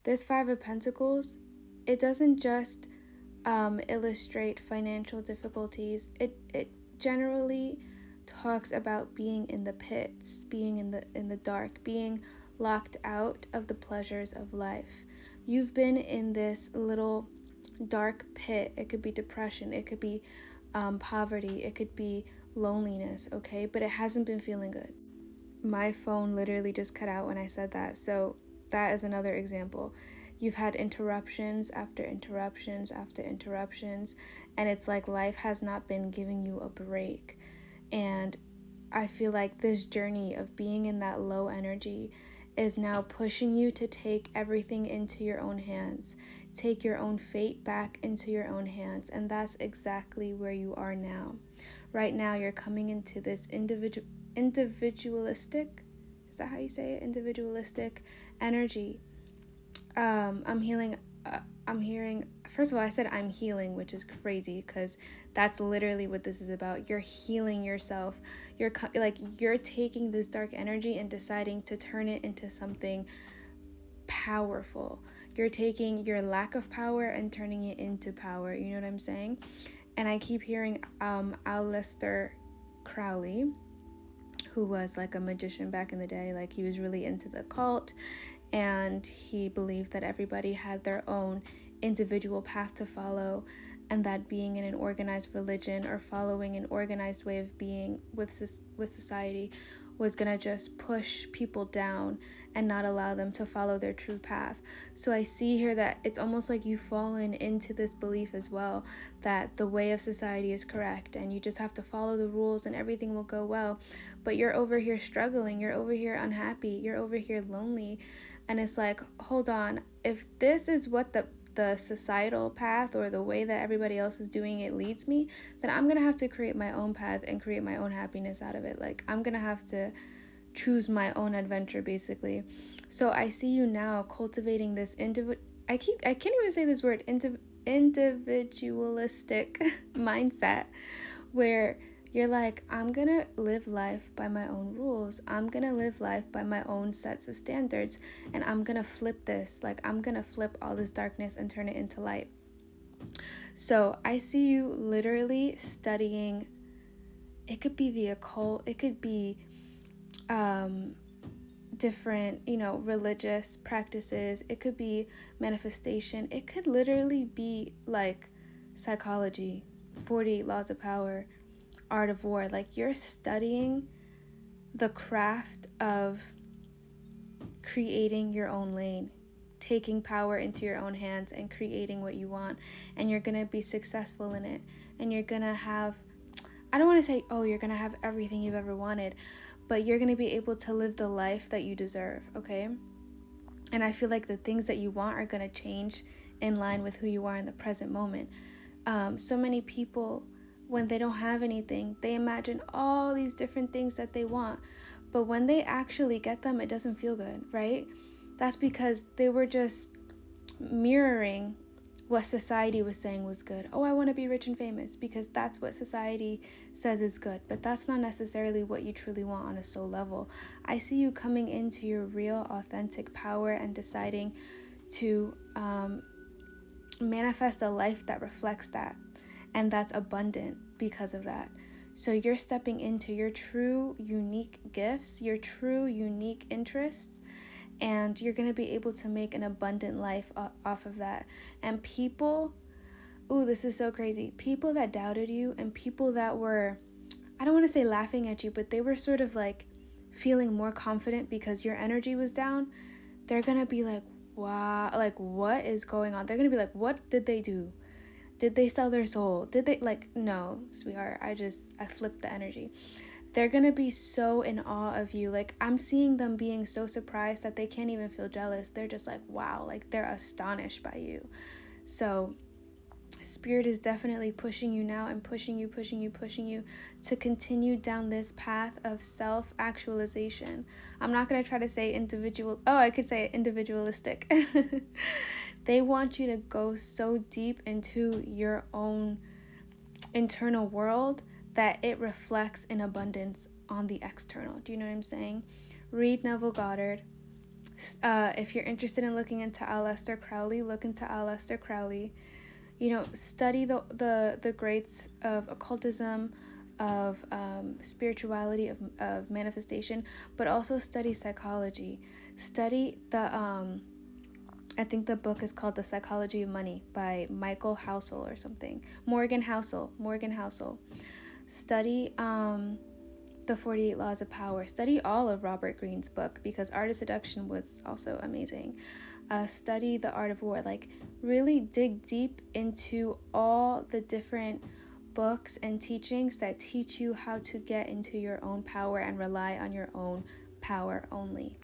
This Five of Pentacles, it doesn't just illustrate financial difficulties. It generally talks about being in the pits, being in the dark, being locked out of the pleasures of life. You've been in this little dark pit. It could be depression, it could be poverty, it could be loneliness, okay? But it hasn't been feeling good. My phone literally just cut out when I said that. So that is another example. You've had interruptions after interruptions after interruptions, and it's like life has not been giving you a break. And I feel like this journey of being in that low energy is now pushing you to take everything into your own hands, take your own fate back into your own hands. And that's exactly where you are now. Right now, you're coming into this individualistic, is that how you say it? Individualistic energy. I'm healing. I'm hearing. First of all, I said I'm healing, which is crazy because that's literally what this is about. You're healing yourself. You're taking this dark energy and deciding to turn it into something powerful. You're taking your lack of power and turning it into power. You know what I'm saying? And I keep hearing Aleister Crowley, who was like a magician back in the day. Like, he was really into the cult, and he believed that everybody had their own individual path to follow, and that being in an organized religion or following an organized way of being with society was going to just push people down and not allow them to follow their true path. So I see here that it's almost like you've fallen into this belief as well, that the way of society is correct and you just have to follow the rules and everything will go well. But you're over here struggling, you're over here unhappy, you're over here lonely. And it's like, hold on, if this is what the societal path or the way that everybody else is doing it leads me, then I'm gonna have to create my own path and create my own happiness out of it. Like, I'm gonna have to choose my own adventure, basically. So I see you now cultivating this I can't even say this word, individualistic mindset, where you're like, I'm gonna live life by my own rules. I'm gonna live life by my own sets of standards, and I'm gonna flip this. Like, I'm gonna flip all this darkness and turn it into light. So I see you literally studying. It could be the occult. It could be different, religious practices. It could be manifestation. It could literally be like psychology, 48 laws of power, art of war. Like, you're studying the craft of creating your own lane, taking power into your own hands and creating what you want. And you're gonna be successful in it. And you're gonna have, I don't want to say, oh, you're gonna have everything you've ever wanted, but you're gonna be able to live the life that you deserve, okay? And I feel like the things that you want are gonna change in line with who you are in the present moment. So many people, when they don't have anything, they imagine all these different things that they want, but when they actually get them, it doesn't feel good, right? That's because they were just mirroring what society was saying was good. Oh, I want to be rich and famous because that's what society says is good, but that's not necessarily what you truly want on a soul level. I see you coming into your real, authentic power and deciding to manifest a life that reflects that, and that's abundant because of that. So you're stepping into your true, unique gifts, your true, unique interests, and you're going to be able to make an abundant life off of that. And people, this is so crazy. People that doubted you and people that were, I don't want to say laughing at you, but they were sort of like feeling more confident because your energy was down. They're going to be like, wow, like, what is going on? They're going to be like, what did they do? Did they sell their soul? Did they, like, no, sweetheart, I flipped the energy. They're gonna be so in awe of you. Like, I'm seeing them being so surprised that they can't even feel jealous. They're just like, wow, like, they're astonished by you. So Spirit is definitely pushing you now and pushing you to continue down this path of self-actualization. I'm not going to try to say I could say individualistic. They want you to go so deep into your own internal world that it reflects in abundance on the external. Do you know what I'm saying? Read Neville Goddard. If you're interested in looking into Aleister Crowley, look into Aleister Crowley. Study the greats of occultism, of spirituality, of manifestation, but also study psychology. Study I think the book is called The Psychology of Money by Michael Housel or something. Morgan Housel. Study the 48 Laws of Power. Study all of Robert Greene's book, because Art of Seduction was also amazing. Study The Art of War. Like, really dig deep into all the different books and teachings that teach you how to get into your own power and rely on your own power only.